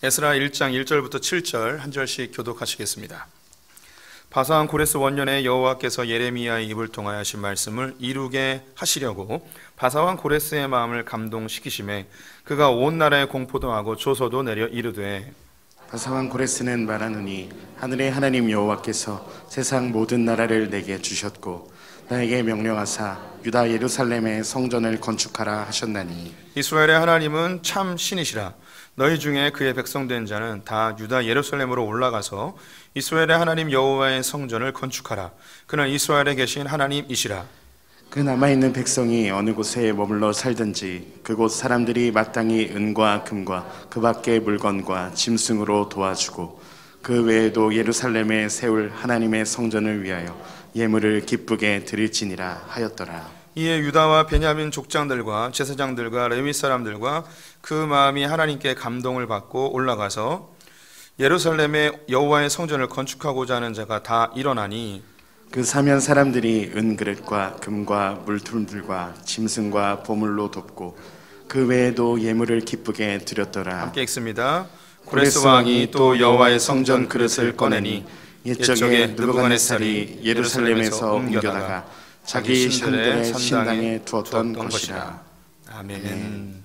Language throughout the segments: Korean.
에스라 1장 1절부터 7절 한 절씩 교독하시겠습니다. 바사왕 고레스 원년에 여호와께서 예레미야의 입을 통하여 하신 말씀을 이루게 하시려고 바사왕 고레스의 마음을 감동시키심에 그가 온 나라에 공포도 하고 조서도 내려 이르되, 바사왕 고레스는 말하노니 하늘의 하나님 여호와께서 세상 모든 나라를 내게 주셨고 나에게 명령하사 유다 예루살렘의 성전을 건축하라 하셨나니, 이스라엘의 하나님은 참 신이시라. 너희 중에 그의 백성된 자는 다 유다 예루살렘으로 올라가서 이스라엘의 하나님 여호와의 성전을 건축하라. 그는 이스라엘에 계신 하나님이시라. 그 남아있는 백성이 어느 곳에 머물러 살든지 그곳 사람들이 마땅히 은과 금과 그 밖의 물건과 짐승으로 도와주고 그 외에도 예루살렘에 세울 하나님의 성전을 위하여 예물을 기쁘게 드릴지니라 하였더라. 이에 유다와 베냐민 족장들과 제사장들과 레위 사람들과 그 마음이 하나님께 감동을 받고 올라가서 예루살렘에 여호와의 성전을 건축하고자 하는 자가 다 일어나니, 그 사면 사람들이 은그릇과 금과 물품들과 짐승과 보물로 돕고 그 외에도 예물을 기쁘게 드렸더라. 함께 읽습니다. 고레스 왕이 또 여호와의 성전 그릇을 꺼내니 옛적에 느부갓네살이 예루살렘에서 옮겨다가 자기 신들의 신당에 두었던 것이라. 아멘.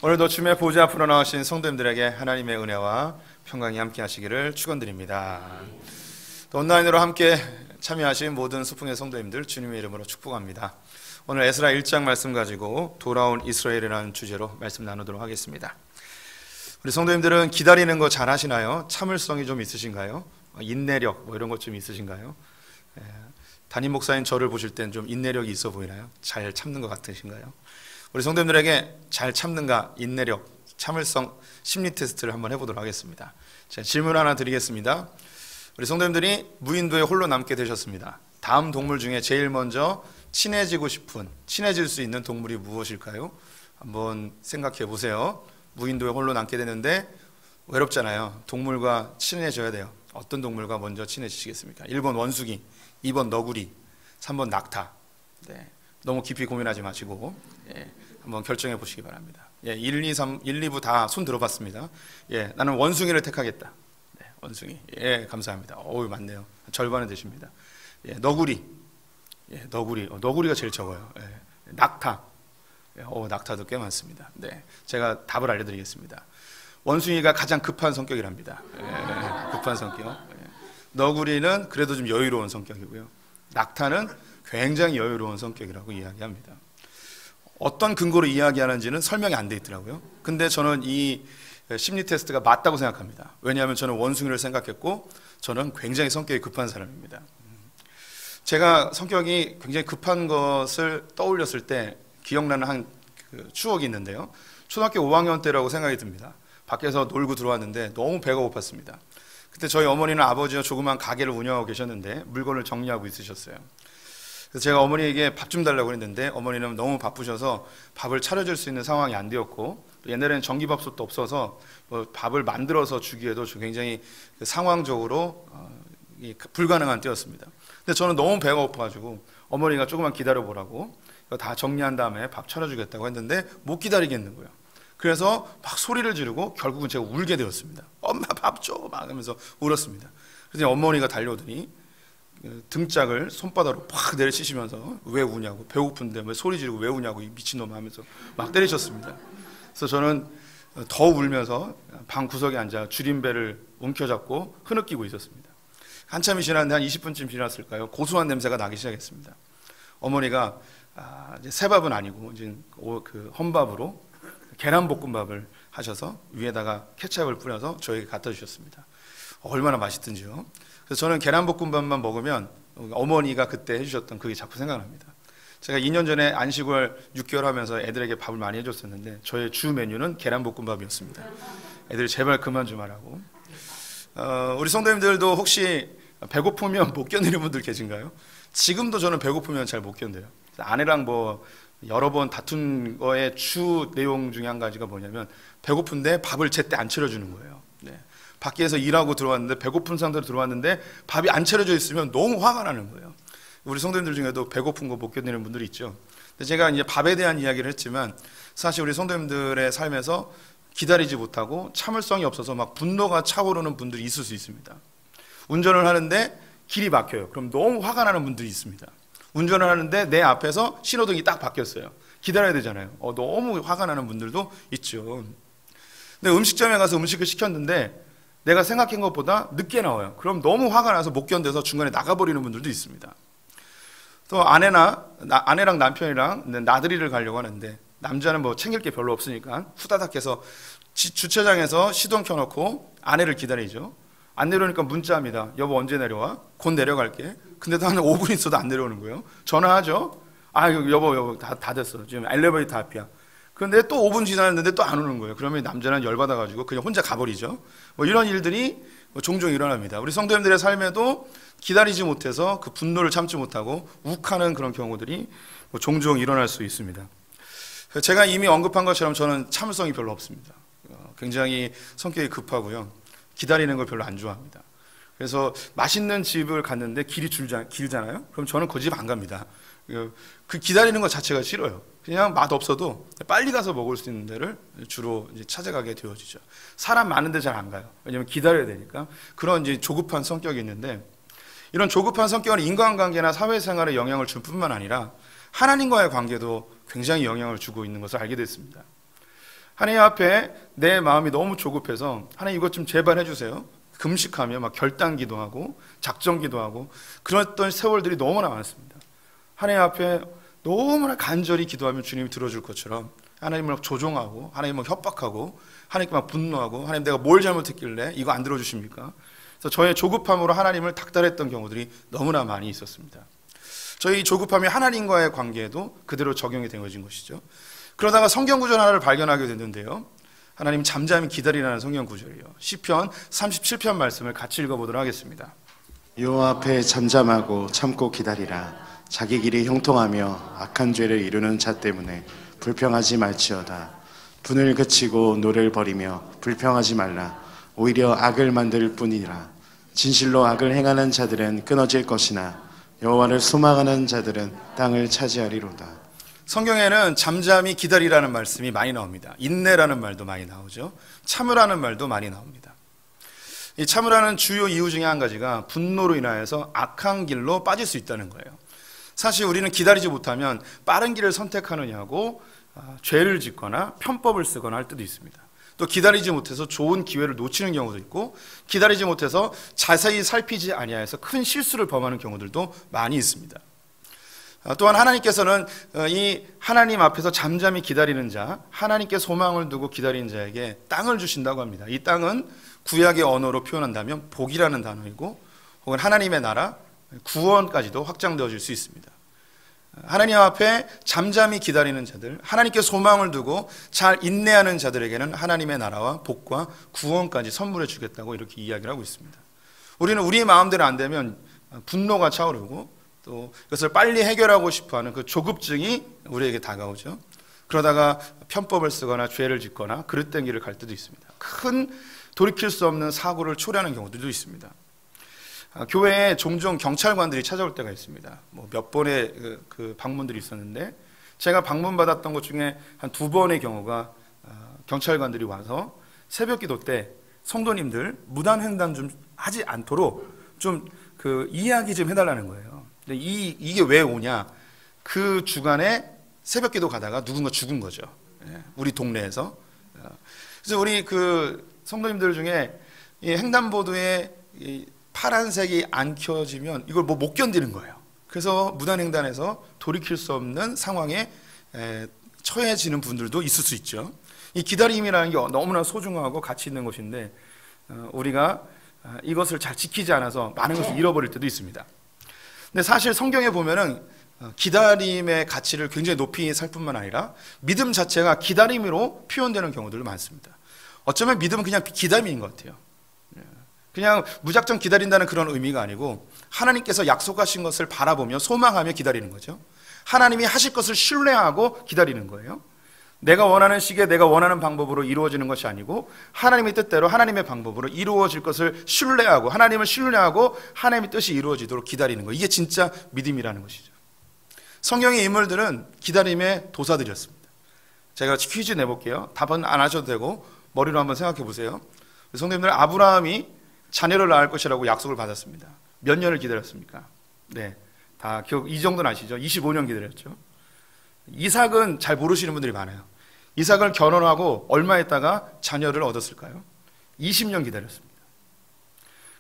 오늘도 주님의 보좌 앞으로 나오신 성도님들에게 하나님의 은혜와 평강이 함께 하시기를 축원드립니다. 또 온라인으로 함께 참여하신 모든 수풍의 성도님들 주님의 이름으로 축복합니다. 오늘 에스라 1장 말씀 가지고 돌아온 이스라엘이라는 주제로 말씀 나누도록 하겠습니다. 우리 성도님들은 기다리는 거 잘 하시나요? 참을성이 좀 있으신가요? 인내력 이런 것 좀 있으신가요? 담임 목사님 저를 보실 땐 좀 인내력이 있어 보이나요? 잘 참는 것 같으신가요? 우리 성도님들에게 잘 참는가, 인내력, 참을성 심리 테스트를 한번 해보도록 하겠습니다. 제가 질문 하나 드리겠습니다. 우리 성도님들이 무인도에 홀로 남게 되셨습니다. 다음 동물 중에 제일 먼저 친해질 수 있는 동물이 무엇일까요? 한번 생각해 보세요. 무인도에 홀로 남게 되는데 외롭잖아요. 동물과 친해져야 돼요. 어떤 동물과 먼저 친해지시겠습니까? 1번 원숭이, 2번 너구리, 3번 낙타. 너무 깊이 고민하지 마시고 한번 결정해 보시기 바랍니다. 1, 2, 3, 1, 2부 다 손 들어봤습니다. 나는 원숭이를 택하겠다. 원숭이. 감사합니다. 맞네요. 절반은 되십니다. 너구리. 너구리가 제일 적어요. 낙타. 낙타도 꽤 많습니다. 제가 답을 알려드리겠습니다. 원숭이가 가장 급한 성격이랍니다. 급한 성격. 너구리는 그래도 좀 여유로운 성격이고요. 낙타는 굉장히 여유로운 성격이라고 이야기합니다. 어떤 근거로 이야기하는지는 설명이 안 돼 있더라고요. 근데 저는 이 심리 테스트가 맞다고 생각합니다. 왜냐하면 저는 원숭이를 생각했고 저는 굉장히 성격이 급한 사람입니다. 제가 성격이 굉장히 급한 것을 떠올렸을 때 기억나는 한 추억이 있는데요. 초등학교 5학년 때라고 생각이 듭니다. 밖에서 놀고 들어왔는데 너무 배가 고팠습니다. 그때 저희 어머니는 아버지와 조그만 가게를 운영하고 계셨는데 물건을 정리하고 있으셨어요. 그래서 제가 어머니에게 밥 좀 달라고 했는데 어머니는 너무 바쁘셔서 밥을 차려줄 수 있는 상황이 안 되었고, 또 옛날에는 전기밥솥도 없어서 밥을 만들어서 주기에도 굉장히 상황적으로 불가능한 때였습니다. 근데 저는 너무 배가 고파가지고 어머니가 조금만 기다려보라고 다 정리한 다음에 밥 차려주겠다고 했는데 못 기다리겠는 거예요. 그래서 막 소리를 지르고 결국은 제가 울게 되었습니다. 엄마 밥 줘! 막 하면서 울었습니다. 그래서 어머니가 달려오더니 등짝을 손바닥으로 팍 내리치시면서 왜 우냐고, 배고픈데 왜 소리 지르고 왜 우냐고, 이 미친놈 하면서 막 때리셨습니다. 그래서 저는 더 울면서 방 구석에 앉아 줄임배를 움켜잡고 흐느끼고 있었습니다. 한참이 지났는데 한 20분쯤 지났을까요? 고소한 냄새가 나기 시작했습니다. 어머니가 이제 새밥은 아니고 이제 그 헌밥으로 계란볶음밥을 하셔서 위에다가 케찹을 뿌려서 저에게 갖다 주셨습니다. 얼마나 맛있던지요. 그래서 저는 계란볶음밥만 먹으면 어머니가 그때 해주셨던 그게 자꾸 생각납니다. 제가 2년 전에 안식을 6개월 하면서 애들에게 밥을 많이 해줬었는데 저의 주 메뉴는 계란볶음밥이었습니다. 애들이 제발 그만 좀 하라고. 우리 성도님들도 혹시 배고프면 못 견디는 분들 계신가요? 지금도 저는 배고프면 잘 못 견뎌요. 아내랑 여러 번 다툰 거의 주 내용 중에 한 가지가 뭐냐면 배고픈데 밥을 제때 안 차려주는 거예요. 밖에서 일하고 들어왔는데 배고픈 상태로 들어왔는데 밥이 안 차려져 있으면 너무 화가 나는 거예요. 우리 성도님들 중에도 배고픈 거 못 견디는 분들이 있죠. 제가 이제 밥에 대한 이야기를 했지만 사실 우리 성도님들의 삶에서 기다리지 못하고 참을성이 없어서 막 분노가 차오르는 분들이 있을 수 있습니다. 운전을 하는데 길이 막혀요. 그럼 너무 화가 나는 분들이 있습니다. 운전을 하는데 내 앞에서 신호등이 딱 바뀌었어요. 기다려야 되잖아요. 너무 화가 나는 분들도 있죠. 근데 음식점에 가서 음식을 시켰는데 내가 생각한 것보다 늦게 나와요. 그럼 너무 화가 나서 못 견뎌서 중간에 나가버리는 분들도 있습니다. 또 아내랑 남편이랑 나들이를 가려고 하는데 남자는 뭐 챙길 게 별로 없으니까 후다닥 해서 주차장에서 시동 켜놓고 아내를 기다리죠. 안 내려오니까 문자합니다. 여보 언제 내려와? 곧 내려갈게. 근데도 한 5분 있어도 안 내려오는 거예요. 전화하죠. 여보 다 됐어. 지금 엘리베이터 앞이야. 그런데 또 5분 지났는데 또 안 오는 거예요. 그러면 남자는 열받아가지고 그냥 혼자 가버리죠. 뭐 이런 일들이 종종 일어납니다. 우리 성도님들의 삶에도 기다리지 못해서 그 분노를 참지 못하고 욱하는 그런 경우들이 종종 일어날 수 있습니다. 제가 이미 언급한 것처럼 저는 참을성이 별로 없습니다. 굉장히 성격이 급하고요. 기다리는 걸 별로 안 좋아합니다. 그래서 맛있는 집을 갔는데 길이 길잖아요. 그럼 저는 그 집 안 갑니다. 그 기다리는 것 자체가 싫어요. 그냥 맛 없어도 빨리 가서 먹을 수 있는 데를 주로 이제 찾아가게 되어지죠. 사람 많은데 잘 안 가요. 왜냐하면 기다려야 되니까. 그런 이제 조급한 성격이 있는데 이런 조급한 성격은 인간관계나 사회생활에 영향을 줄 뿐만 아니라 하나님과의 관계도 굉장히 영향을 주고 있는 것을 알게 됐습니다. 하나님 앞에 내 마음이 너무 조급해서 하나님 이것 좀 제발 해주세요. 금식하며 막 결단 기도하고 작정 기도하고 그랬던 세월들이 너무나 많습니다. 하나님 앞에 너무나 간절히 기도하면 주님이 들어줄 것처럼 하나님을 조종하고 하나님을 협박하고 하나님께 막 분노하고 하나님 내가 뭘 잘못했길래 이거 안 들어주십니까? 그래서 저의 조급함으로 하나님을 닥달했던 경우들이 너무나 많이 있었습니다. 저희 조급함이 하나님과의 관계에도 그대로 적용이 되어진 것이죠. 그러다가 성경 구절 하나를 발견하게 됐는데요. 하나님 잠잠히 기다리라는 성경 구절이요. 시편 37편 말씀을 같이 읽어보도록 하겠습니다. 여호와 앞에 잠잠하고 참고 기다리라. 자기 길이 형통하며 악한 죄를 이루는 자 때문에 불평하지 말지어다. 분을 그치고 노를 버리며 불평하지 말라. 오히려 악을 만들 뿐이라. 진실로 악을 행하는 자들은 끊어질 것이나 여호와를 소망하는 자들은 땅을 차지하리로다. 성경에는 잠잠히 기다리라는 말씀이 많이 나옵니다. 인내라는 말도 많이 나오죠. 참으라는 말도 많이 나옵니다. 이 참으라는 주요 이유 중에 한 가지가 분노로 인하여서 악한 길로 빠질 수 있다는 거예요. 사실 우리는 기다리지 못하면 빠른 길을 선택하느냐고 죄를 짓거나 편법을 쓰거나 할 때도 있습니다. 또 기다리지 못해서 좋은 기회를 놓치는 경우도 있고 기다리지 못해서 자세히 살피지 아니하여서 큰 실수를 범하는 경우들도 많이 있습니다. 또한 하나님께서는 이 하나님 앞에서 잠잠히 기다리는 자, 하나님께 소망을 두고 기다리는 자에게 땅을 주신다고 합니다. 이 땅은 구약의 언어로 표현한다면 복이라는 단어이고 혹은 하나님의 나라, 구원까지도 확장되어질 수 있습니다. 하나님 앞에 잠잠히 기다리는 자들, 하나님께 소망을 두고 잘 인내하는 자들에게는 하나님의 나라와 복과 구원까지 선물해 주겠다고 이렇게 이야기를 하고 있습니다. 우리는 우리의 마음대로 안 되면 분노가 차오르고 또 이것을 빨리 해결하고 싶어하는 그 조급증이 우리에게 다가오죠. 그러다가 편법을 쓰거나 죄를 짓거나 그릇된 길을 갈 때도 있습니다. 큰 돌이킬 수 없는 사고를 초래하는 경우들도 있습니다. 교회에 종종 경찰관들이 찾아올 때가 있습니다. 몇 번의 그 방문들이 있었는데 제가 방문받았던 것 중에 한 2번의 경우가 경찰관들이 와서 새벽기도 때 성도님들 무단횡단 좀 하지 않도록 좀 그 이야기 좀 해달라는 거예요. 근데 이게 왜 오냐? 그 주간에 새벽기도 가다가 누군가 죽은 거죠. 우리 동네에서. 그래서 우리 그 성도님들 중에 이 횡단보도에 이 파란색이 안 켜지면 이걸 못 견디는 거예요. 그래서 무단횡단에서 돌이킬 수 없는 상황에 처해지는 분들도 있을 수 있죠. 이 기다림이라는 게 너무나 소중하고 가치 있는 것인데 우리가 이것을 잘 지키지 않아서 많은 것을 잃어버릴 때도 있습니다. 근데 사실 성경에 보면은 기다림의 가치를 굉장히 높이 살 뿐만 아니라 믿음 자체가 기다림으로 표현되는 경우들도 많습니다. 어쩌면 믿음은 그냥 기다림인 것 같아요. 그냥 무작정 기다린다는 그런 의미가 아니고 하나님께서 약속하신 것을 바라보며 소망하며 기다리는 거죠. 하나님이 하실 것을 신뢰하고 기다리는 거예요. 내가 원하는 시기에 내가 원하는 방법으로 이루어지는 것이 아니고 하나님의 뜻대로 하나님의 방법으로 이루어질 것을 신뢰하고 하나님을 신뢰하고 하나님의 뜻이 이루어지도록 기다리는 거예요. 이게 진짜 믿음이라는 것이죠. 성경의 인물들은 기다림의 도사들이었습니다. 제가 퀴즈 내볼게요. 답은 안 하셔도 되고 머리로 한번 생각해 보세요. 성도님들, 아브라함이 자녀를 낳을 것이라고 약속을 받았습니다. 몇 년을 기다렸습니까? 네, 다 이 정도는 아시죠? 25년 기다렸죠. 이삭은 잘 모르시는 분들이 많아요. 이삭을 결혼하고 얼마 있다가 자녀를 얻었을까요? 20년 기다렸습니다.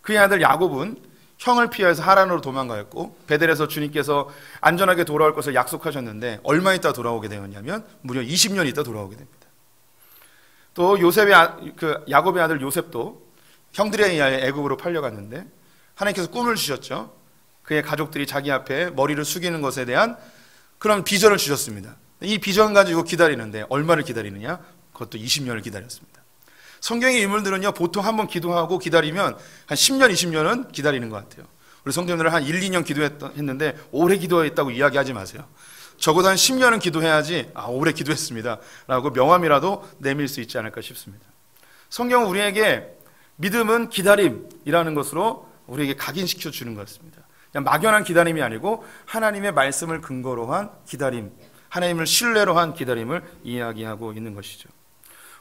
그의 아들 야곱은 형을 피해서 하란으로 도망가였고, 베델에서 주님께서 안전하게 돌아올 것을 약속하셨는데 얼마 있다 돌아오게 되었냐면 무려 20년 있다 돌아오게 됩니다. 또 야곱의 아들 요셉도 형들에 의하여 애굽으로 팔려갔는데 하나님께서 꿈을 주셨죠. 그의 가족들이 자기 앞에 머리를 숙이는 것에 대한 그런 비전을 주셨습니다. 이 비전 가지고 기다리는데 얼마를 기다리느냐? 그것도 20년을 기다렸습니다. 성경의 인물들은요, 보통 한번 기도하고 기다리면 한 10년, 20년은 기다리는 것 같아요. 우리 성도님들은 한 1, 2년 기도했는데 오래 기도했다고 이야기하지 마세요. 적어도 한 10년은 기도해야지 오래 기도했습니다 라고 명함이라도 내밀 수 있지 않을까 싶습니다. 성경은 우리에게 믿음은 기다림이라는 것으로 우리에게 각인시켜 주는 것 같습니다. 그냥 막연한 기다림이 아니고 하나님의 말씀을 근거로 한 기다림, 하나님을 신뢰로 한 기다림을 이야기하고 있는 것이죠.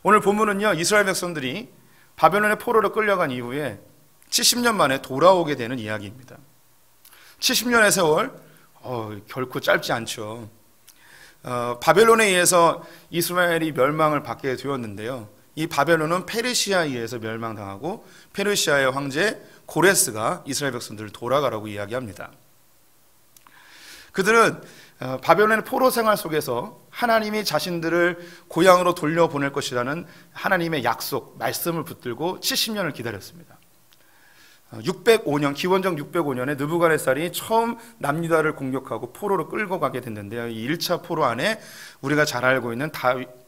오늘 본문은요, 이스라엘 백성들이 바벨론의 포로로 끌려간 이후에 70년 만에 돌아오게 되는 이야기입니다. 70년의 세월, 결코 짧지 않죠. 바벨론에 의해서 이스라엘이 멸망을 받게 되었는데요. 이 바벨론은 페르시아에 의해서 멸망당하고 페르시아의 황제 고레스가 이스라엘 백성들을 돌아가라고 이야기합니다. 그들은 바벨론의 포로 생활 속에서 하나님이 자신들을 고향으로 돌려보낼 것이라는 하나님의 약속, 말씀을 붙들고 70년을 기다렸습니다. 605년, 기원전 605년에 느부갓네살이 처음 남유다를 공격하고 포로로 끌고 가게 됐는데요. 이 1차 포로 안에 우리가 잘 알고 있는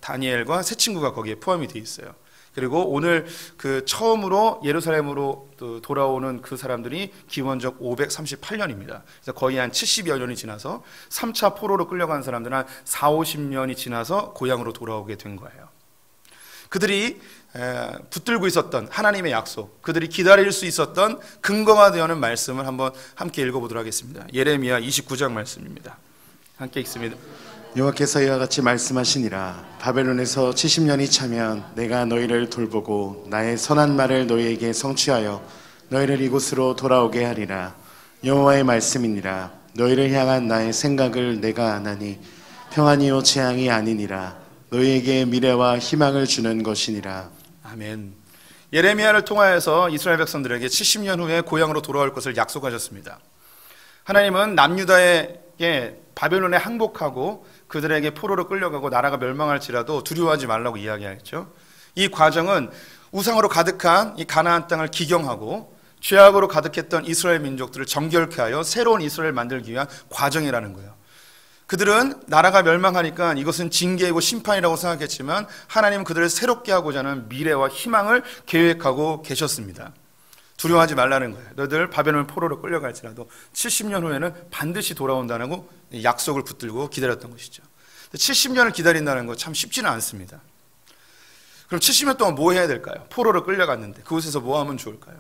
다니엘과 세 친구가 거기에 포함이 되어 있어요. 그리고 오늘 그 처음으로 예루살렘으로 돌아오는 그 사람들이 기원적 538년입니다. 그래서 거의 한 70여 년이 지나서 3차 포로로 끌려간 사람들은 한 4, 50년이 지나서 고향으로 돌아오게 된 거예요. 그들이 붙들고 있었던 하나님의 약속, 그들이 기다릴 수 있었던 근거가 되는 말씀을 한번 함께 읽어보도록 하겠습니다. 예레미야 29장 말씀입니다. 함께 읽습니다. 여호와께서 이와 같이 말씀하시니라. 바벨론에서 70년이 차면 내가 너희를 돌보고 나의 선한 말을 너희에게 성취하여 너희를 이곳으로 돌아오게 하리라. 여호와의 말씀이니라. 너희를 향한 나의 생각을 내가 아나니 평안이요 재앙이 아니니라. 너희에게 미래와 희망을 주는 것이니라. 아멘. 예레미야를 통하여서 이스라엘 백성들에게 70년 후에 고향으로 돌아올 것을 약속하셨습니다. 하나님은 남유다에게 바벨론에 항복하고 그들에게 포로로 끌려가고 나라가 멸망할지라도 두려워하지 말라고 이야기하겠죠. 이 과정은 우상으로 가득한 이 가나안 땅을 기경하고 죄악으로 가득했던 이스라엘 민족들을 정결케 하여 새로운 이스라엘을 만들기 위한 과정이라는 거예요. 그들은 나라가 멸망하니까 이것은 징계이고 심판이라고 생각했지만 하나님은 그들을 새롭게 하고자 하는 미래와 희망을 계획하고 계셨습니다. 두려워하지 말라는 거예요. 너희들 바벨론 포로로 끌려갈지라도 70년 후에는 반드시 돌아온다는 약속을 붙들고 기다렸던 것이죠. 70년을 기다린다는 거 참 쉽지는 않습니다. 그럼 70년 동안 뭐 해야 될까요? 포로로 끌려갔는데 그곳에서 뭐 하면 좋을까요?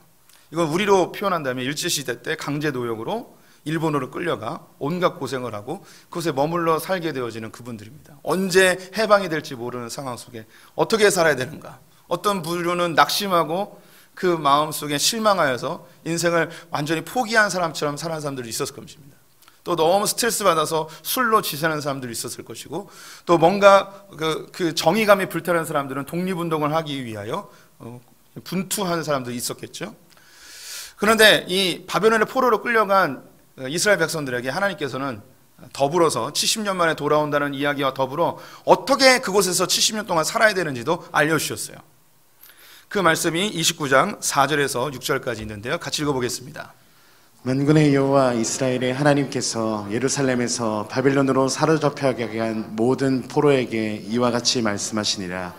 이건 우리로 표현한다면 일제시대 때 강제 노역으로 일본으로 끌려가 온갖 고생을 하고 그곳에 머물러 살게 되어지는 그분들입니다. 언제 해방이 될지 모르는 상황 속에 어떻게 살아야 되는가? 어떤 부류는 낙심하고 그 마음속에 실망하여서 인생을 완전히 포기한 사람처럼 사는 사람들이 있었을 것입니다. 또 너무 스트레스 받아서 술로 지새는 사람들이 있었을 것이고 또 뭔가 그 정의감이 불타는 사람들은 독립운동을 하기 위하여 분투하는 사람들이 있었겠죠. 그런데 이 바벨론의 포로로 끌려간 이스라엘 백성들에게 하나님께서는 더불어서 70년 만에 돌아온다는 이야기와 더불어 어떻게 그곳에서 70년 동안 살아야 되는지도 알려주셨어요. 그 말씀이 29장 4절에서 6절까지 있는데요. 같이 읽어보겠습니다. 만군의 여호와 이스라엘의 하나님께서 예루살렘에서 바벨론으로 사로잡혀가게 한 모든 포로에게 이와 같이 말씀하시니라.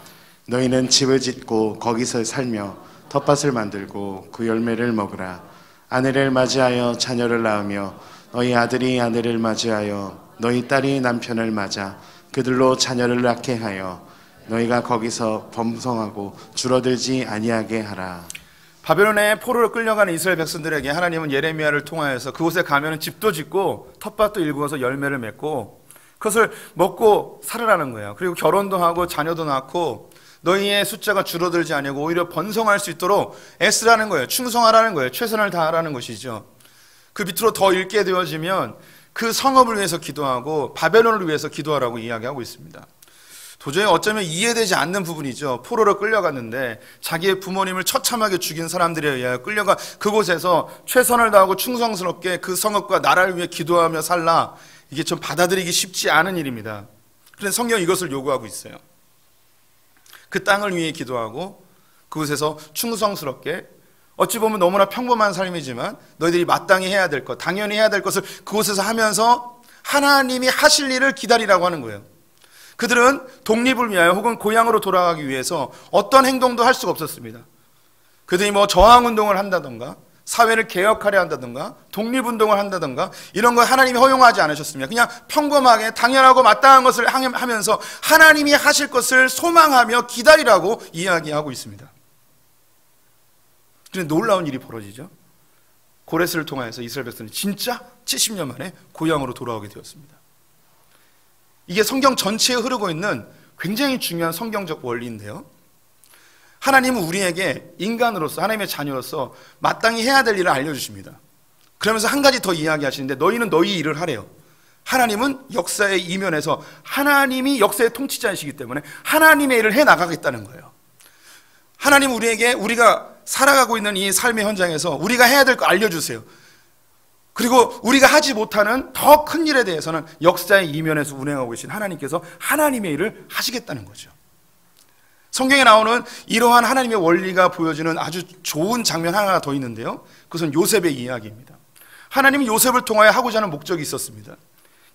너희는 집을 짓고 거기서 살며 텃밭을 만들고 그 열매를 먹으라. 아내를 맞이하여 자녀를 낳으며 너희 아들이 아내를 맞이하여 너희 딸이 남편을 맞아 그들로 자녀를 낳게 하여 너희가 거기서 범성하고 줄어들지 아니하게 하라. 바벨론의 포로로 끌려가는 이스라엘 백성들에게 하나님은 예레미야를 통하여서 그곳에 가면 집도 짓고 텃밭도 일구어서 열매를 맺고 그것을 먹고 살으라는 거예요. 그리고 결혼도 하고 자녀도 낳고 너희의 숫자가 줄어들지 아니하고 오히려 번성할 수 있도록 애쓰라는 거예요. 충성하라는 거예요. 최선을 다하라는 것이죠. 그 밑으로 더 읽게 되어지면 그 성읍을 위해서 기도하고 바벨론을 위해서 기도하라고 이야기하고 있습니다. 도저히 어쩌면 이해되지 않는 부분이죠. 포로로 끌려갔는데 자기의 부모님을 처참하게 죽인 사람들에 의하여 끌려가 그곳에서 최선을 다하고 충성스럽게 그 성읍과 나라를 위해 기도하며 살라. 이게 좀 받아들이기 쉽지 않은 일입니다. 그런데 성경은 이것을 요구하고 있어요. 그 땅을 위해 기도하고 그곳에서 충성스럽게, 어찌 보면 너무나 평범한 삶이지만 너희들이 마땅히 해야 될 것, 당연히 해야 될 것을 그곳에서 하면서 하나님이 하실 일을 기다리라고 하는 거예요. 그들은 독립을 위하여 혹은 고향으로 돌아가기 위해서 어떤 행동도 할 수가 없었습니다. 그들이 저항운동을 한다던가 사회를 개혁하려 한다던가 독립운동을 한다던가 이런 거 하나님이 허용하지 않으셨습니다. 그냥 평범하게 당연하고 마땅한 것을 하면서 하나님이 하실 것을 소망하며 기다리라고 이야기하고 있습니다. 그런데 놀라운 일이 벌어지죠. 고레스를 통하여서 이스라엘 백성이 진짜 70년 만에 고향으로 돌아오게 되었습니다. 이게 성경 전체에 흐르고 있는 굉장히 중요한 성경적 원리인데요. 하나님은 우리에게 인간으로서, 하나님의 자녀로서 마땅히 해야 될 일을 알려주십니다. 그러면서 한 가지 더 이야기하시는데 너희는 너희 일을 하래요. 하나님은 역사의 이면에서 하나님이 역사의 통치자이시기 때문에 하나님의 일을 해나가겠다는 거예요. 하나님은 우리에게 우리가 살아가고 있는 이 삶의 현장에서 우리가 해야 될 거 알려주세요. 그리고 우리가 하지 못하는 더 큰 일에 대해서는 역사의 이면에서 운행하고 계신 하나님께서 하나님의 일을 하시겠다는 거죠. 성경에 나오는 이러한 하나님의 원리가 보여지는 아주 좋은 장면 하나가 더 있는데요. 그것은 요셉의 이야기입니다. 하나님이 요셉을 통하여 하고자 하는 목적이 있었습니다.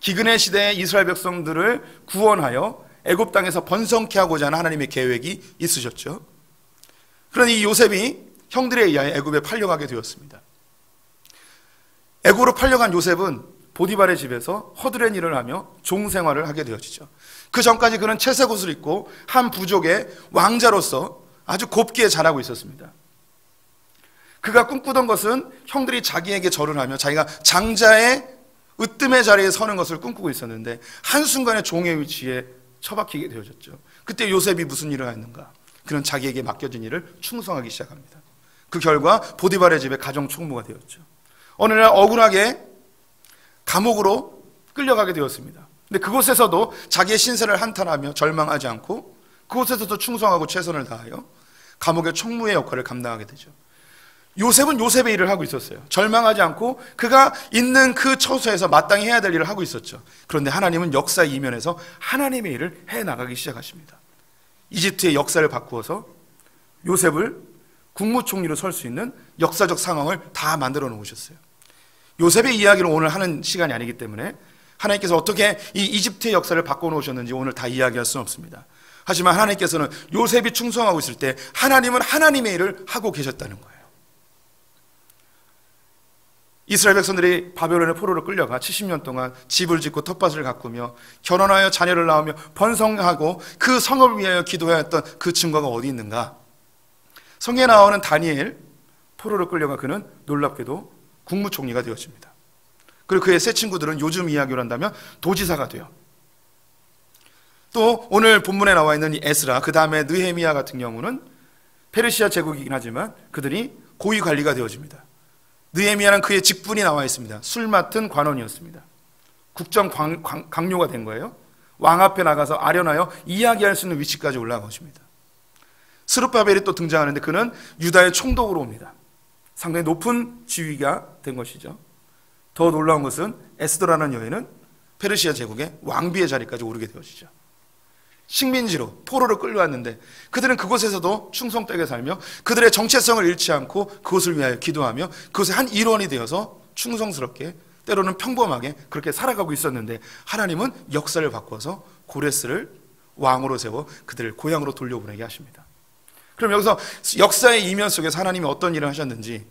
기근의 시대에 이스라엘 백성들을 구원하여 애굽 땅에서 번성케 하고자 하는 하나님의 계획이 있으셨죠. 그러나 이 요셉이 형들에 의하여 애굽에 팔려가게 되었습니다. 애굽으로 팔려간 요셉은 보디발의 집에서 허드렛 일을 하며 종생활을 하게 되어지죠. 그 전까지 그는 채색 옷을 입고 한 부족의 왕자로서 아주 곱게 자라고 있었습니다. 그가 꿈꾸던 것은 형들이 자기에게 절을 하며 자기가 장자의 으뜸의 자리에 서는 것을 꿈꾸고 있었는데 한순간에 종의 위치에 처박히게 되어졌죠. 그때 요셉이 무슨 일을 했는가? 그는 자기에게 맡겨진 일을 충성하기 시작합니다. 그 결과 보디발의 집에 가정 총무가 되었죠. 어느 날 억울하게 감옥으로 끌려가게 되었습니다. 근데 그곳에서도 자기의 신세를 한탄하며 절망하지 않고 그곳에서도 충성하고 최선을 다하여 감옥의 총무의 역할을 감당하게 되죠. 요셉은 요셉의 일을 하고 있었어요. 절망하지 않고 그가 있는 그 처소에서 마땅히 해야 될 일을 하고 있었죠. 그런데 하나님은 역사의 이면에서 하나님의 일을 해나가기 시작하십니다. 이집트의 역사를 바꾸어서 요셉을 국무총리로 설 수 있는 역사적 상황을 다 만들어 놓으셨어요. 요셉의 이야기를 오늘 하는 시간이 아니기 때문에 하나님께서 어떻게 이 이집트의 역사를 바꿔놓으셨는지 오늘 다 이야기할 수는 없습니다. 하지만 하나님께서는 요셉이 충성하고 있을 때 하나님은 하나님의 일을 하고 계셨다는 거예요. 이스라엘 백성들이 바벨론의 포로로 끌려가 70년 동안 집을 짓고 텃밭을 가꾸며 결혼하여 자녀를 낳으며 번성하고 그 성읍을 위하여 기도하였던 그 증거가 어디 있는가? 성경에 나오는 다니엘, 포로로 끌려가 그는 놀랍게도 국무총리가 되어집니다. 그리고 그의 세 친구들은 요즘 이야기로 한다면 도지사가 돼요. 또 오늘 본문에 나와 있는 이 에스라, 그 다음에 느헤미야 같은 경우는 페르시아 제국이긴 하지만 그들이 고위 관리가 되어집니다. 느헤미야는 그의 직분이 나와 있습니다. 술 맡은 관원이었습니다. 국정 강요가 된 거예요. 왕 앞에 나가서 아련하여 이야기할 수 있는 위치까지 올라간 것입니다. 스룹바벨이 또 등장하는데 그는 유다의 총독으로 옵니다. 상당히 높은 지위가 된 것이죠. 더 놀라운 것은 에스더라는 여인은 페르시아 제국의 왕비의 자리까지 오르게 되어지죠. 식민지로 포로로 끌려왔는데 그들은 그곳에서도 충성되게 살며 그들의 정체성을 잃지 않고 그것을 위하여 기도하며 그것의 한 일원이 되어서 충성스럽게 때로는 평범하게 그렇게 살아가고 있었는데 하나님은 역사를 바꿔서 고레스를 왕으로 세워 그들을 고향으로 돌려보내게 하십니다. 그럼 여기서 역사의 이면 속에서 하나님이 어떤 일을 하셨는지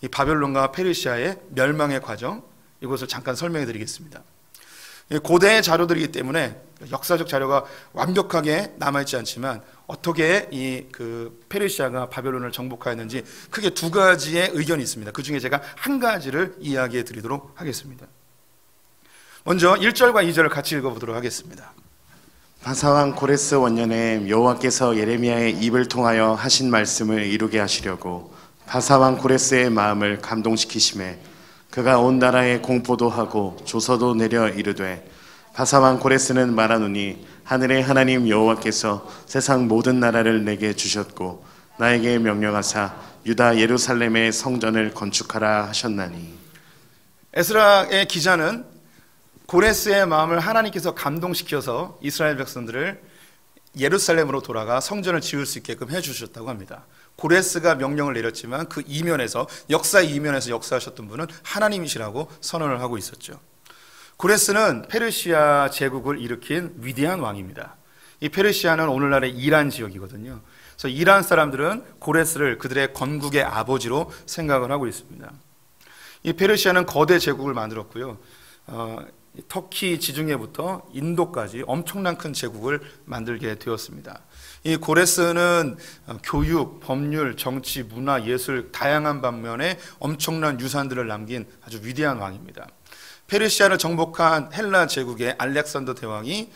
이 바벨론과 페르시아의 멸망의 과정, 이것을 잠깐 설명해 드리겠습니다. 고대의 자료들이기 때문에 역사적 자료가 완벽하게 남아있지 않지만 어떻게 이 페르시아가 바벨론을 정복하였는지 크게 두 가지의 의견이 있습니다. 그 중에 제가 한 가지를 이야기해 드리도록 하겠습니다. 먼저 1절과 2절을 같이 읽어보도록 하겠습니다. 바사왕 고레스 원년에 여호와께서 예레미야의 입을 통하여 하신 말씀을 이루게 하시려고 바사왕 고레스의 마음을 감동시키심에 그가 온 나라에 공포도 하고 조서도 내려 이르되 바사왕 고레스는 말하노니 하늘의 하나님 여호와께서 세상 모든 나라를 내게 주셨고 나에게 명령하사 유다 예루살렘의 성전을 건축하라 하셨나니. 에스라의 기자는 고레스의 마음을 하나님께서 감동시켜서 이스라엘 백성들을 예루살렘으로 돌아가 성전을 지을 수 있게끔 해주셨다고 합니다. 고레스가 명령을 내렸지만 그 이면에서 역사의 이면에서 역사하셨던 분은 하나님이시라고 선언을 하고 있었죠. 고레스는 페르시아 제국을 일으킨 위대한 왕입니다. 이 페르시아는 오늘날의 이란 지역이거든요. 그래서 이란 사람들은 고레스를 그들의 건국의 아버지로 생각을 하고 있습니다. 이 페르시아는 거대 제국을 만들었고요. 터키 지중해부터 인도까지 엄청난 큰 제국을 만들게 되었습니다. 이 고레스는 교육, 법률, 정치, 문화, 예술 다양한 방면에 엄청난 유산들을 남긴 아주 위대한 왕입니다. 페르시아를 정복한 헬라 제국의 알렉산더 대왕이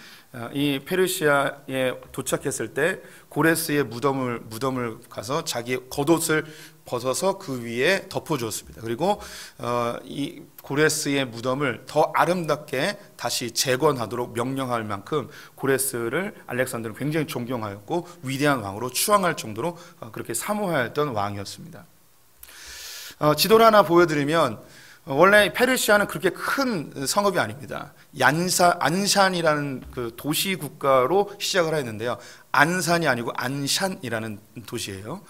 이 페르시아에 도착했을 때 고레스의 무덤을 가서 자기 겉옷을 벗어서 그 위에 덮어주었습니다. 그리고 이 고레스의 무덤을 더 아름답게 다시 재건하도록 명령할 만큼 고레스를 알렉산더는 굉장히 존경하였고 위대한 왕으로 추앙할 정도로 그렇게 사모하였던 왕이었습니다. 지도를 하나 보여드리면 원래 페르시아는 그렇게 큰 성읍이 아닙니다. 안샨이라는 그 도시 국가로 시작을 했는데요. 안산이 아니고 안샨이라는 도시예요.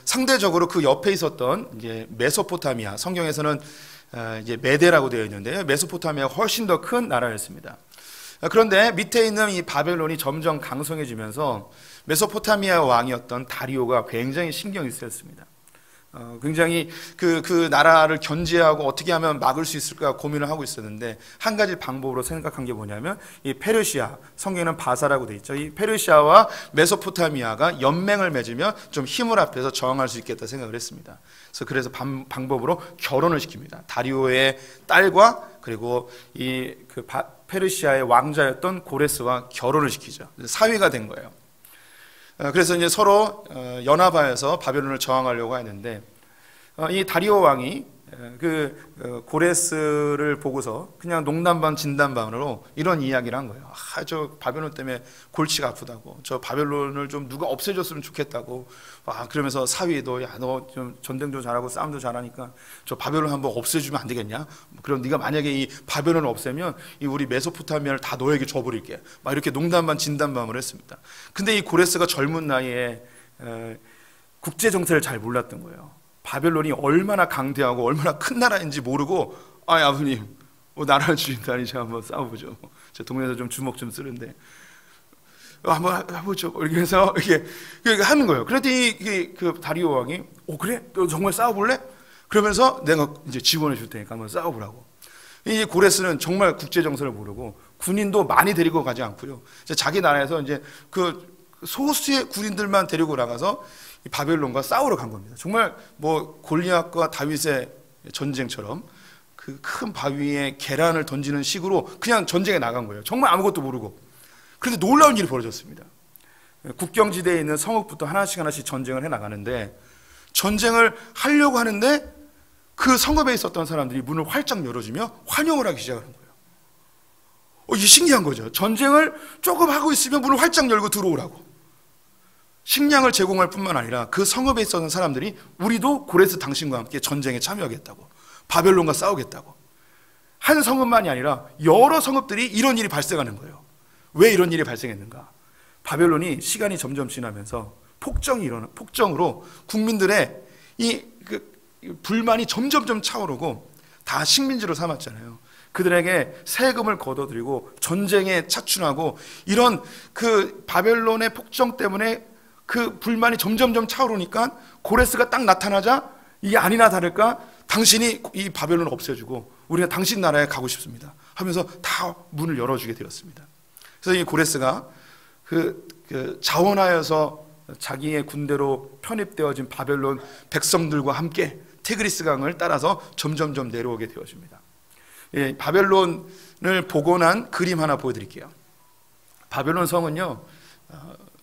상대적으로 그 옆에 있었던 이제 메소포타미아, 성경에서는 이제 메데라고 되어 있는데요. 메소포타미아가 훨씬 더 큰 나라였습니다. 그런데 밑에 있는 이 바벨론이 점점 강성해지면서 메소포타미아 왕이었던 다리오가 굉장히 신경이 쓰였습니다. 굉장히 그 나라를 견제하고 어떻게 하면 막을 수 있을까 고민을 하고 있었는데 한 가지 방법으로 생각한 게 뭐냐면 이 페르시아, 성경에는 바사라고 돼 있죠. 이 페르시아와 메소포타미아가 연맹을 맺으면 좀 힘을 합해서 저항할 수 있겠다 생각을 했습니다. 그래서 방법으로 결혼을 시킵니다. 다리오의 딸과 그리고 페르시아의 왕자였던 고레스와 결혼을 시키죠. 사위가 된 거예요. 그래서 이제 서로 연합하여서 바벨론을 저항하려고 했는데 이 다리오 왕이 고레스를 보고서 그냥 농담반 진담반으로 이런 이야기를 한 거예요. 저 바벨론 때문에 골치가 아프다고, 저 바벨론을 좀 누가 없애줬으면 좋겠다고. 그러면서 사위도 너 좀 전쟁도 잘하고 싸움도 잘하니까 저 바벨론 한번 없애주면 안 되겠냐? 그럼 네가 만약에 이 바벨론을 없애면 이 우리 메소포타미아를 다 너에게 줘버릴게. 막 이렇게 농담반 진담반을 했습니다. 근데 이 고레스가 젊은 나이에 국제 정세를 잘 몰랐던 거예요. 바벨론이 얼마나 강대하고 얼마나 큰 나라인지 모르고 아버님 나라를 주인다니 제가 한번 싸워보죠. 제 동네에서 좀 주먹 좀 쓰는데 한번 해보죠. 이렇게 해서 이렇게 하는 거예요. 그랬더니 그 다리오 왕이 그래? 너 정말 싸워볼래? 그러면서 내가 이제 지원해 줄 테니까 한번 싸워보라고. 이 고레스는 정말 국제 정세를 모르고 군인도 많이 데리고 가지 않고요. 자기 나라에서 이제 그 소수의 군인들만 데리고 나가서 바벨론과 싸우러 간 겁니다. 정말 뭐 골리앗과 다윗의 전쟁처럼 그 큰 바위에 계란을 던지는 식으로 그냥 전쟁에 나간 거예요. 정말 아무것도 모르고. 그런데 놀라운 일이 벌어졌습니다. 국경지대에 있는 성읍부터 하나씩 전쟁을 해 나가는데 전쟁을 하려고 하는데 그 성읍에 있었던 사람들이 문을 활짝 열어주며 환영을 하기 시작하는 거예요. 이게 신기한 거죠. 전쟁을 조금 하고 있으면 문을 활짝 열고 들어오라고. 식량을 제공할 뿐만 아니라 그 성읍에 있었던 사람들이 우리도 고레스 당신과 함께 전쟁에 참여하겠다고, 바벨론과 싸우겠다고. 한 성읍만이 아니라 여러 성읍들이 이런 일이 발생하는 거예요. 왜 이런 일이 발생했는가? 바벨론이 시간이 점점 지나면서 폭정으로 국민들의 불만이 점점 차오르고 다 식민지로 삼았잖아요. 그들에게 세금을 걷어들이고 전쟁에 차춘하고 이런 그 바벨론의 폭정 때문에 그 불만이 점점 차오르니까 고레스가 딱 나타나자 이게 아니나 다를까 당신이 이 바벨론을 없애주고 우리가 당신 나라에 가고 싶습니다 하면서 다 문을 열어주게 되었습니다. 그래서 이 고레스가 자원하여서 자기의 군대로 편입되어진 바벨론 백성들과 함께 티그리스 강을 따라서 점점 내려오게 되어집니다. 바벨론을 복원한 그림 하나 보여드릴게요. 바벨론 성은요,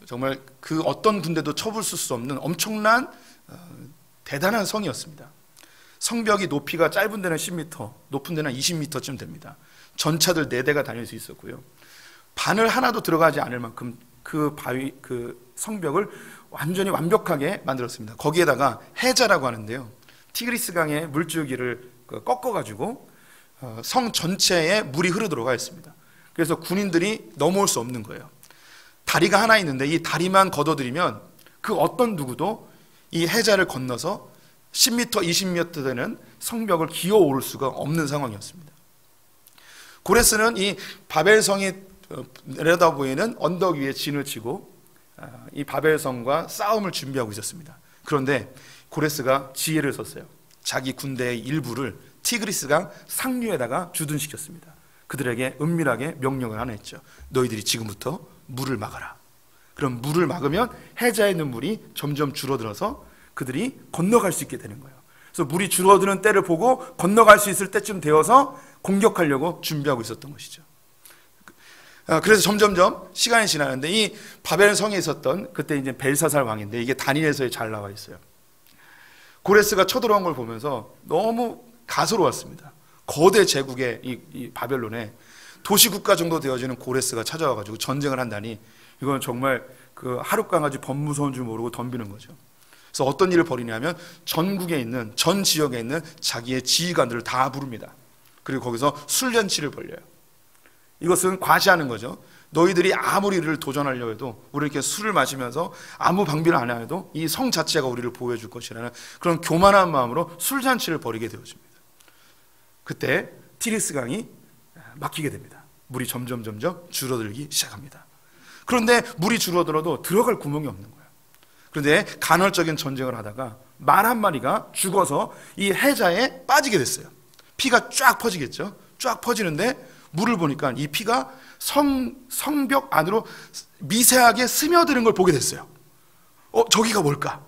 정말 그 어떤 군대도 쳐부술 수 없는 엄청난 대단한 성이었습니다. 성벽이 높이가 짧은 데는 10m, 높은 데는 20m쯤 됩니다. 전차들 4대가 다닐 수 있었고요. 바늘 하나도 들어가지 않을 만큼 그 성벽을 완전히 완벽하게 만들었습니다. 거기에다가 해자라고 하는데요, 티그리스 강의 물줄기를 꺾어가지고 성 전체에 물이 흐르도록 하였습니다. 그래서 군인들이 넘어올 수 없는 거예요. 다리가 하나 있는데 이 다리만 걷어들이면 그 어떤 누구도 이 해자를 건너서 10m, 20m 되는 성벽을 기어오를 수가 없는 상황이었습니다. 고레스는 이 바벨성이 내려다 보이는 언덕 위에 진을 치고 이 바벨성과 싸움을 준비하고 있었습니다. 그런데 고레스가 지혜를 썼어요. 자기 군대의 일부를 티그리스강 상류에다가 주둔시켰습니다. 그들에게 은밀하게 명령을 하나 했죠. 너희들이 지금부터 물을 막아라. 그럼 물을 막으면 해자에 있는 물이 점점 줄어들어서 그들이 건너갈 수 있게 되는 거예요. 그래서 물이 줄어드는 때를 보고 건너갈 수 있을 때쯤 되어서 공격하려고 준비하고 있었던 것이죠. 그래서 점점점 시간이 지나는데 이 바벨 성에 있었던, 그때 이제 벨사살 왕인데, 이게 다니엘서에 잘 나와 있어요. 고레스가 쳐들어온 걸 보면서 너무 가소로웠습니다. 거대 제국의 이 바벨론에 도시국가 정도 되어지는 고레스가 찾아와가지고 전쟁을 한다니, 이건 정말 그 하룻강아지 법무서운 줄 모르고 덤비는 거죠. 그래서 어떤 일을 벌이냐면 전국에 있는, 전 지역에 있는 자기의 지휘관들을 다 부릅니다. 그리고 거기서 술잔치를 벌려요. 이것은 과시하는 거죠. 너희들이 아무리 우리를 도전하려 해도, 우리 이렇게 술을 마시면서 아무 방비를 안 해도 이 성 자체가 우리를 보호해 줄 것이라는 그런 교만한 마음으로 술잔치를 벌이게 되어집니다. 그때 티리스 강이 막히게 됩니다. 물이 점점 줄어들기 시작합니다. 그런데 물이 줄어들어도 들어갈 구멍이 없는 거예요. 그런데 간헐적인 전쟁을 하다가 말 한 마리가 죽어서 이 해자에 빠지게 됐어요. 피가 쫙 퍼지겠죠. 쫙 퍼지는데 물을 보니까 이 피가 성벽 안으로 미세하게 스며드는 걸 보게 됐어요. 저기가 뭘까?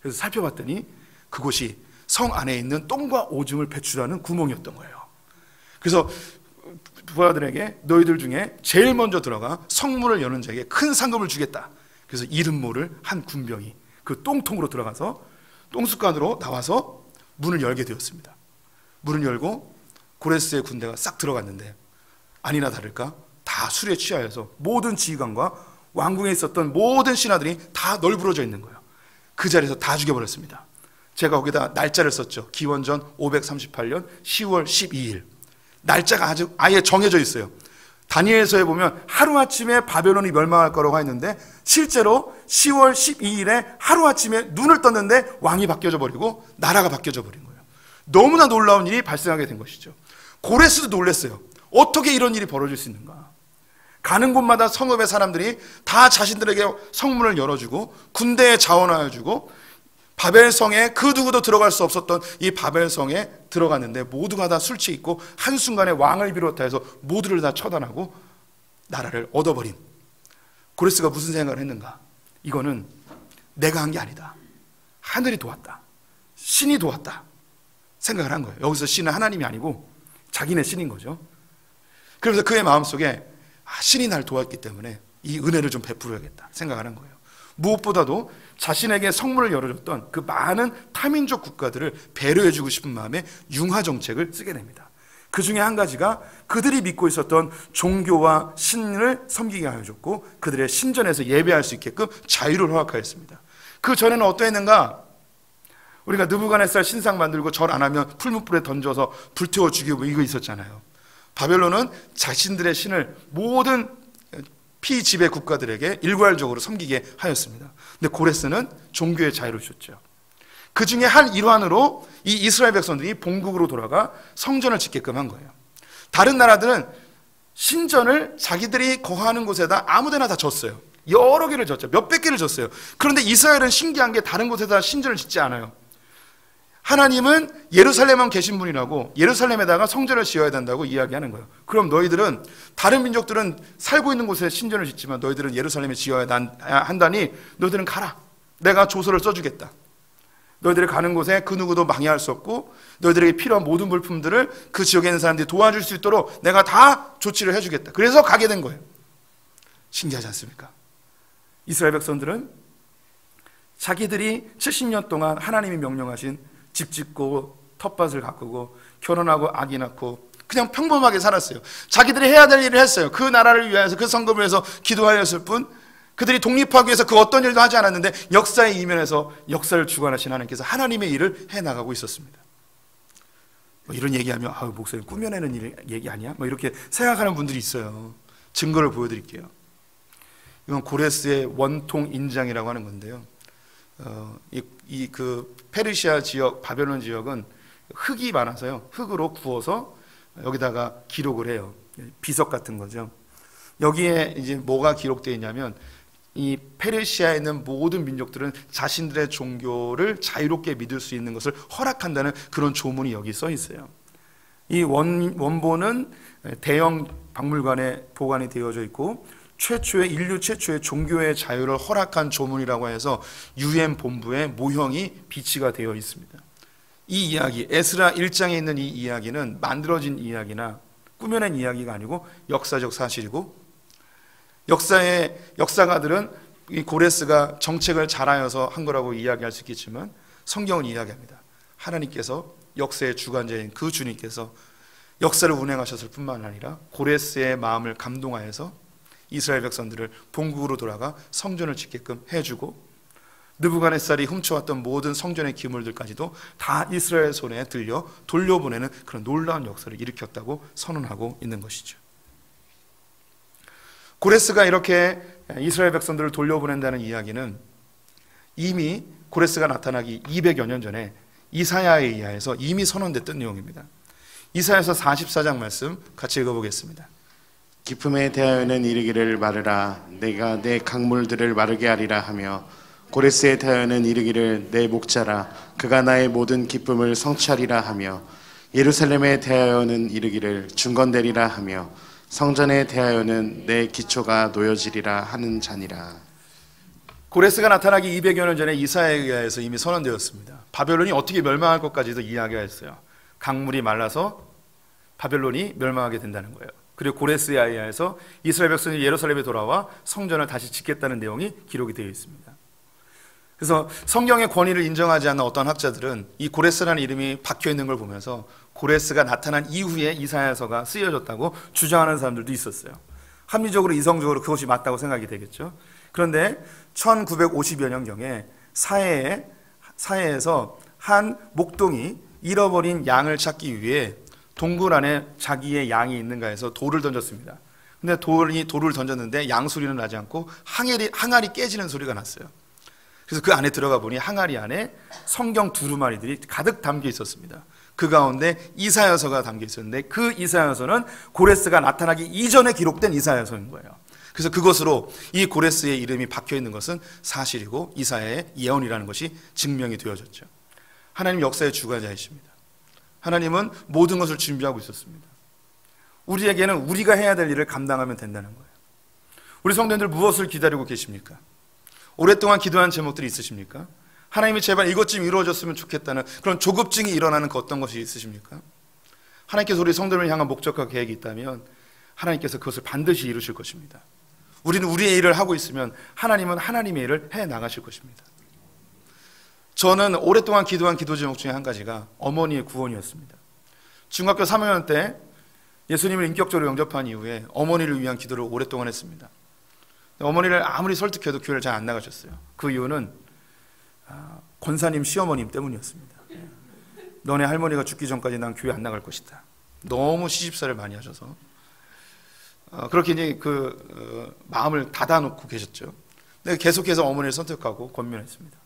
그래서 살펴봤더니 그곳이 성 안에 있는 똥과 오줌을 배출하는 구멍이었던 거예요. 그래서 부하들에게 너희들 중에 제일 먼저 들어가 성문을 여는 자에게 큰 상금을 주겠다. 그래서 이름 모를 한 군병이 그 똥통으로 들어가서 똥습관으로 나와서 문을 열게 되었습니다. 문을 열고 고레스의 군대가 싹 들어갔는데, 아니나 다를까 다 술에 취하여서 모든 지휘관과 왕궁에 있었던 모든 신하들이 다 널브러져 있는 거예요. 그 자리에서 다 죽여버렸습니다. 제가 거기다 날짜를 썼죠. 기원전 538년 10월 12일. 날짜가 아예 정해져 있어요. 다니엘서에 보면 하루아침에 바벨론이 멸망할 거라고 했는데, 실제로 10월 12일에 하루아침에 눈을 떴는데 왕이 바뀌어져 버리고 나라가 바뀌어져 버린 거예요. 너무나 놀라운 일이 발생하게 된 것이죠. 고레스도 놀랐어요. 어떻게 이런 일이 벌어질 수 있는가? 가는 곳마다 성읍의 사람들이 다 자신들에게 성문을 열어주고 군대에 자원하여주고, 바벨성에 그 누구도 들어갈 수 없었던 이 바벨성에 들어갔는데 모두가 다 술 취해 있고 한순간에 왕을 비롯해서 모두를 다 처단하고 나라를 얻어버린 고레스가 무슨 생각을 했는가? 이거는 내가 한 게 아니다. 하늘이 도왔다. 신이 도왔다. 생각을 한 거예요. 여기서 신은 하나님이 아니고 자기네 신인 거죠. 그래서 그의 마음속에 신이 날 도왔기 때문에 이 은혜를 좀 베풀어야겠다 생각하는 거예요. 무엇보다도 자신에게 성문을 열어줬던 그 많은 타민족 국가들을 배려해주고 싶은 마음에 융화 정책을 쓰게 됩니다. 그 중에 한 가지가 그들이 믿고 있었던 종교와 신을 섬기게 하여줬고, 그들의 신전에서 예배할 수 있게끔 자유를 허락하였습니다. 그 전에는 어떠했는가? 우리가 느부갓네살 신상 만들고 절 안 하면 풀무불에 던져서 불태워 죽이고 이거 있었잖아요. 바벨론은 자신들의 신을 모든 피지배 국가들에게 일괄적으로 섬기게 하였습니다. 근데 고레스는 종교의 자유를 줬죠. 그 중에 한 일환으로 이 이스라엘 백성들이 본국으로 돌아가 성전을 짓게끔 한 거예요. 다른 나라들은 신전을 자기들이 거하는 곳에다 아무데나 다 졌어요. 여러 개를 졌죠. 몇백 개를 졌어요. 그런데 이스라엘은 신기한 게 다른 곳에다 신전을 짓지 않아요. 하나님은 예루살렘만 계신 분이라고 예루살렘에다가 성전을 지어야 된다고 이야기하는 거예요. 그럼 너희들은, 다른 민족들은 살고 있는 곳에 신전을 짓지만 너희들은 예루살렘에 지어야 한다니 너희들은 가라. 내가 조서를 써주겠다. 너희들이 가는 곳에 그 누구도 방해할 수 없고 너희들에게 필요한 모든 물품들을 그 지역에 있는 사람들이 도와줄 수 있도록 내가 다 조치를 해주겠다. 그래서 가게 된 거예요. 신기하지 않습니까? 이스라엘 백성들은 자기들이 70년 동안 하나님이 명령하신 집 짓고 텃밭을 가꾸고 결혼하고 아기 낳고 그냥 평범하게 살았어요. 자기들이 해야 될 일을 했어요. 그 나라를 위해서, 그 성금을 위해서 기도하였을 뿐, 그들이 독립하기 위해서 그 어떤 일도 하지 않았는데 역사의 이면에서 역사를 주관하신 하나님께서 하나님의 일을 해나가고 있었습니다. 뭐 이런 얘기하면 목사님 꾸며내는 얘기 아니야? 뭐 이렇게 생각하는 분들이 있어요. 증거를 보여드릴게요. 이건 고레스의 원통 인장이라고 하는 건데요. 그 페르시아 지역, 바벨론 지역은 흙이 많아서요. 흙으로 구워서 여기다가 기록을 해요. 비석 같은 거죠. 여기에 이제 뭐가 기록되어 있냐면 이 페르시아에 있는 모든 민족들은 자신들의 종교를 자유롭게 믿을 수 있는 것을 허락한다는 그런 조문이 여기 써 있어요. 이 원본은 대형 박물관에 보관이 되어져 있고 인류 최초의 종교의 자유를 허락한 조문이라고 해서 UN 본부에 모형이 비치가 되어 있습니다. 이 이야기, 에스라 1장에 있는 이 이야기는 만들어진 이야기나 꾸며낸 이야기가 아니고 역사적 사실이고, 역사가들은 이 고레스가 정책을 잘하여서 한 거라고 이야기할 수 있겠지만 성경은 이야기합니다. 하나님께서 역사의 주관자인 그 주님께서 역사를 운행하셨을 뿐만 아니라 고레스의 마음을 감동하여서 이스라엘 백성들을 본국으로 돌아가 성전을 짓게끔 해주고, 느부갓네살이 훔쳐왔던 모든 성전의 기물들까지도 다 이스라엘 손에 들려 돌려보내는 그런 놀라운 역사를 일으켰다고 선언하고 있는 것이죠. 고레스가 이렇게 이스라엘 백성들을 돌려보낸다는 이야기는 이미 고레스가 나타나기 200여 년 전에 이사야에 의해서 이미 선언됐던 내용입니다. 이사야서 44장 말씀 같이 읽어보겠습니다. 기쁨에 대하여는 이르기를 마르라. 내가 내 강물들을 마르게 하리라 하며, 고레스에 대하여는 이르기를 내 목자라. 그가 나의 모든 기쁨을 성취하리라 하며, 예루살렘에 대하여는 이르기를 중건되리라 하며, 성전에 대하여는 내 기초가 놓여지리라 하는 자니라. 고레스가 나타나기 200여 년 전에 이사야에 의해서 이미 선언되었습니다. 바벨론이 어떻게 멸망할 것까지도 이야기가 했어요. 강물이 말라서 바벨론이 멸망하게 된다는 거예요. 그리고 고레스에 의해서 이스라엘 백성이 예루살렘에 돌아와 성전을 다시 짓겠다는 내용이 기록이 되어 있습니다. 그래서 성경의 권위를 인정하지 않는 어떤 학자들은 이 고레스라는 이름이 박혀 있는 걸 보면서 고레스가 나타난 이후에 이사야서가 쓰여졌다고 주장하는 사람들도 있었어요. 합리적으로 이성적으로 그것이 맞다고 생각이 되겠죠. 그런데 1950여 년경에 사해에서 한 목동이 잃어버린 양을 찾기 위해 동굴 안에 자기의 양이 있는가 해서 돌을 던졌습니다. 근데 돌을 던졌는데 양 소리는 나지 않고 항아리 깨지는 소리가 났어요. 그래서 그 안에 들어가 보니 항아리 안에 성경 두루마리들이 가득 담겨 있었습니다. 그 가운데 이사야서가 담겨 있었는데 그 이사야서는 고레스가 나타나기 이전에 기록된 이사야서인 거예요. 그래서 그것으로 이 고레스의 이름이 박혀 있는 것은 사실이고 이사야의 예언이라는 것이 증명이 되어졌죠. 하나님 역사의 주관자이십니다. 하나님은 모든 것을 준비하고 있었습니다. 우리에게는 우리가 해야 될 일을 감당하면 된다는 거예요. 우리 성도님들 무엇을 기다리고 계십니까? 오랫동안 기도한 제목들이 있으십니까? 하나님이 제발 이것 좀 이루어졌으면 좋겠다는 그런 조급증이 일어나는 그 어떤 것이 있으십니까? 하나님께서 우리 성도를 향한 목적과 계획이 있다면 하나님께서 그것을 반드시 이루실 것입니다. 우리는 우리의 일을 하고 있으면 하나님은 하나님의 일을 해 나가실 것입니다. 저는 오랫동안 기도한 기도 제목 중에 한 가지가 어머니의 구원이었습니다. 중학교 3학년 때 예수님을 인격적으로 영접한 이후에 어머니를 위한 기도를 오랫동안 했습니다. 어머니를 아무리 설득해도 교회를 잘 안 나가셨어요. 그 이유는 권사님 시어머님 때문이었습니다. 너네 할머니가 죽기 전까지 난 교회 안 나갈 것이다. 너무 시집살을 많이 하셔서 그렇게 이제 마음을 닫아놓고 계셨죠. 근데 계속해서 어머니를 선택하고 권면했습니다.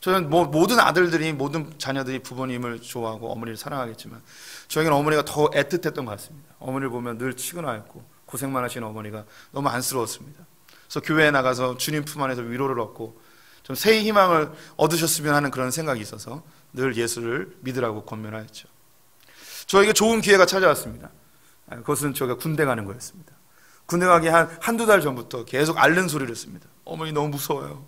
저는 모든 아들들이, 모든 자녀들이 부모님을 좋아하고 어머니를 사랑하겠지만 저에게는 어머니가 더 애틋했던 것 같습니다. 어머니를 보면 늘 치근하였고 고생만 하시는 어머니가 너무 안쓰러웠습니다. 그래서 교회에 나가서 주님 품 안에서 위로를 얻고 좀 새 희망을 얻으셨으면 하는 그런 생각이 있어서 늘 예수를 믿으라고 권면하였죠. 저에게 좋은 기회가 찾아왔습니다. 그것은 저희가 군대 가는 거였습니다. 군대 가기 한두 달 전부터 계속 앓는 소리를 했습니다. 어머니 너무 무서워요.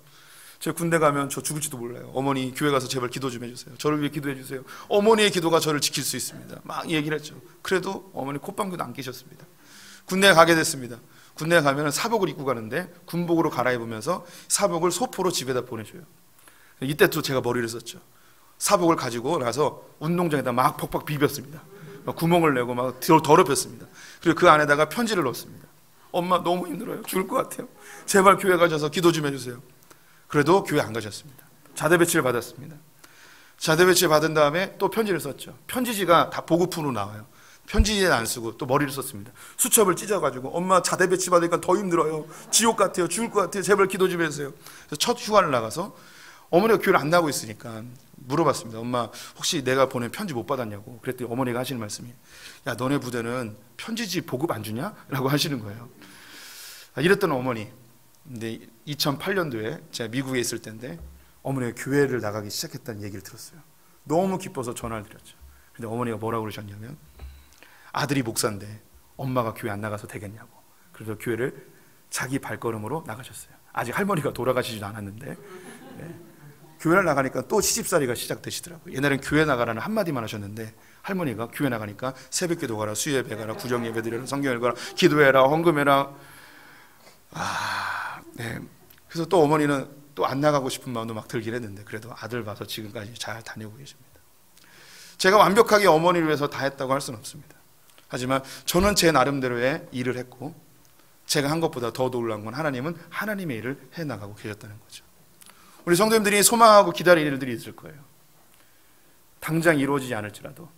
제가 군대 가면 저 죽을지도 몰라요. 어머니 교회 가서 제발 기도 좀 해주세요. 저를 위해 기도해 주세요. 어머니의 기도가 저를 지킬 수 있습니다. 막 얘기를 했죠. 그래도 어머니 콧방귀도 안 끼셨습니다. 군대에 가게 됐습니다. 군대 가면 사복을 입고 가는데 군복으로 갈아입으면서 사복을 소포로 집에다 보내줘요. 이때 또 제가 머리를 썼죠. 사복을 가지고 나서 운동장에다 막 벅벅 비볐습니다. 막 구멍을 내고 막 더럽혔습니다. 그리고 그 안에다가 편지를 넣었습니다. 엄마 너무 힘들어요. 죽을 것 같아요. 제발 교회 가셔서 기도 좀 해주세요. 그래도 교회 안 가셨습니다. 자대 배치를 받았습니다. 자대 배치 받은 다음에 또 편지를 썼죠. 편지지가 다 보급품으로 나와요. 편지지에 안 쓰고 또 머리를 썼습니다. 수첩을 찢어가지고 엄마 자대 배치 받으니까 더 힘들어요. 지옥 같아요. 죽을 것 같아요. 제발 기도 좀 해주세요. 그래서 첫 휴가를 나가서 어머니가 교회를 안 나가고 있으니까 물어봤습니다. 엄마 혹시 내가 보낸 편지 못 받았냐고. 그랬더니 어머니가 하시는 말씀이 야 너네 부대는 편지지 보급 안 주냐? 라고 하시는 거예요. 이랬던 어머니. 근데 2008년도에 제가 미국에 있을 때인데 어머니가 교회를 나가기 시작했다는 얘기를 들었어요. 너무 기뻐서 전화를 드렸죠. 근데 어머니가 뭐라고 그러셨냐면 아들이 목사인데 엄마가 교회 안 나가서 되겠냐고. 그래서 교회를 자기 발걸음으로 나가셨어요. 아직 할머니가 돌아가시지도 않았는데 네. 교회를 나가니까 또 시집살이가 시작되시더라고요. 옛날엔 교회 나가라는 한마디만 하셨는데 할머니가 교회 나가니까 새벽기도 가라, 수요예배 가라, 구정예배 드려라, 성경 읽어라, 기도해라, 헌금해라. 네. 그래서 또 어머니는 또 안 나가고 싶은 마음도 막 들긴 했는데 그래도 아들 봐서 지금까지 잘 다니고 계십니다. 제가 완벽하게 어머니를 위해서 다 했다고 할 수는 없습니다. 하지만 저는 제 나름대로의 일을 했고 제가 한 것보다 더 놀라운 건 하나님은 하나님의 일을 해나가고 계셨다는 거죠. 우리 성도님들이 소망하고 기다리는 일들이 있을 거예요. 당장 이루어지지 않을지라도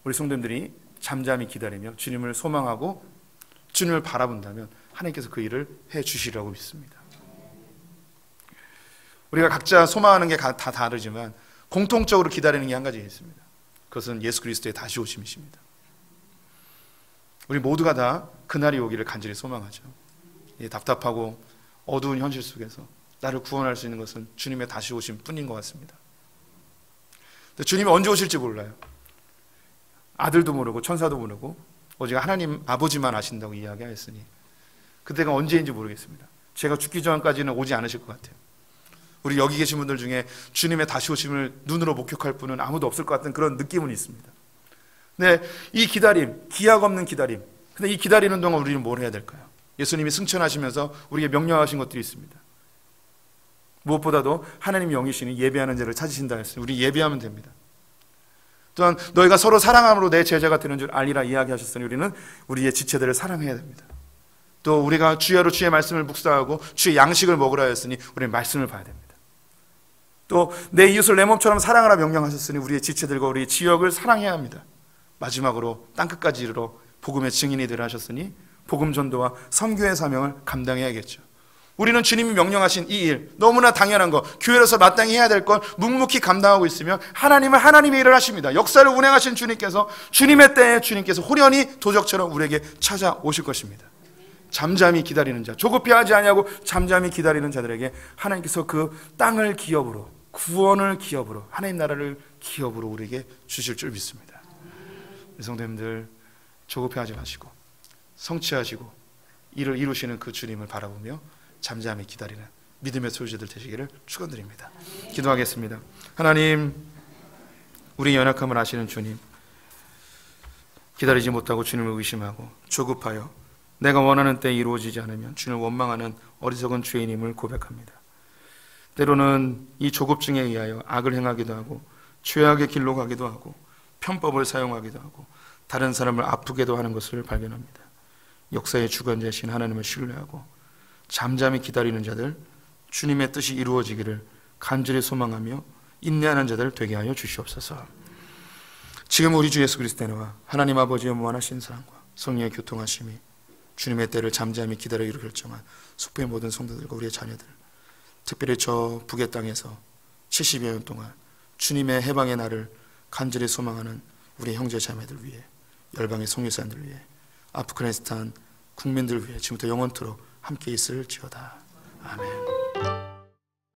우리 성도님들이 잠잠히 기다리며 주님을 소망하고 주님을 바라본다면 하나님께서 그 일을 해주시리라고 믿습니다. 우리가 각자 소망하는 게 다 다르지만 공통적으로 기다리는 게 한 가지 있습니다. 그것은 예수 그리스도의 다시 오심이십니다. 우리 모두가 다 그날이 오기를 간절히 소망하죠. 답답하고 어두운 현실 속에서 나를 구원할 수 있는 것은 주님의 다시 오심 뿐인 것 같습니다. 근데 주님이 언제 오실지 몰라요. 아들도 모르고 천사도 모르고 오직 하나님 아버지만 아신다고 이야기하였으니 그때가 언제인지 모르겠습니다. 제가 죽기 전까지는 오지 않으실 것 같아요. 우리 여기 계신 분들 중에 주님의 다시 오심을 눈으로 목격할 분은 아무도 없을 것 같은 그런 느낌은 있습니다. 근데 이 기다림, 기약 없는 기다림. 근데 이 기다리는 동안 우리는 뭘 해야 될까요? 예수님이 승천하시면서 우리에게 명령하신 것들이 있습니다. 무엇보다도 하나님 영이시니 예배하는 자를 찾으신다 했으니 우리 예배하면 됩니다. 또한 너희가 서로 사랑함으로 내 제자가 되는 줄 알리라 이야기하셨으니 우리는 우리의 지체들을 사랑해야 됩니다. 또 우리가 주야로 주의 말씀을 묵상하고 주의 양식을 먹으라 했으니 우리는 말씀을 봐야 됩니다. 또 내 이웃을 내 몸처럼 사랑하라 명령하셨으니 우리의 지체들과 우리의 지역을 사랑해야 합니다. 마지막으로 땅끝까지 이르러 복음의 증인이 되라 하셨으니 복음 전도와 선교의 사명을 감당해야겠죠. 우리는 주님이 명령하신 이 일, 너무나 당연한 것, 교회로서 마땅히 해야 될 것 묵묵히 감당하고 있으면 하나님은 하나님의 일을 하십니다. 역사를 운행하신 주님께서 주님의 때에 주님께서 호련히 도적처럼 우리에게 찾아오실 것입니다. 잠잠히 기다리는 자, 조급해하지 아니하고 잠잠히 기다리는 자들에게 하나님께서 그 땅을 기업으로, 구원을 기업으로, 하나님 나라를 기업으로 우리에게 주실 줄 믿습니다. 성도님들 조급해하지 마시고 성취하시고 일을 이루시는 그 주님을 바라보며 잠잠히 기다리는 믿음의 소유자들 되시기를 축원드립니다. 기도하겠습니다. 하나님, 우리 연약함을 아시는 주님, 기다리지 못하고 주님을 의심하고 조급하여 내가 원하는 때에 이루어지지 않으면 주님을 원망하는 어리석은 죄인임을 고백합니다. 때로는 이 조급증에 의하여 악을 행하기도 하고 죄악의 길로 가기도 하고 편법을 사용하기도 하고 다른 사람을 아프게도 하는 것을 발견합니다. 역사의 주관자이신 하나님을 신뢰하고 잠잠히 기다리는 자들, 주님의 뜻이 이루어지기를 간절히 소망하며 인내하는 자들 되게 하여 주시옵소서. 지금 우리 주 예수 그리스도와 하나님 아버지의 무한하신 사랑과 성령의 교통하심이 주님의 때를 잠잠히 기다려 이루 결정한 숙부의 모든 성도들과 우리의 자녀들, 특별히 저 북의 땅에서 70여 년 동안 주님의 해방의 날을 간절히 소망하는 우리 형제 자매들 위해, 열방의 성교사님들 위해, 아프가니스탄 국민들 위해 지금부터 영원토록 함께 있을지어다. 아멘.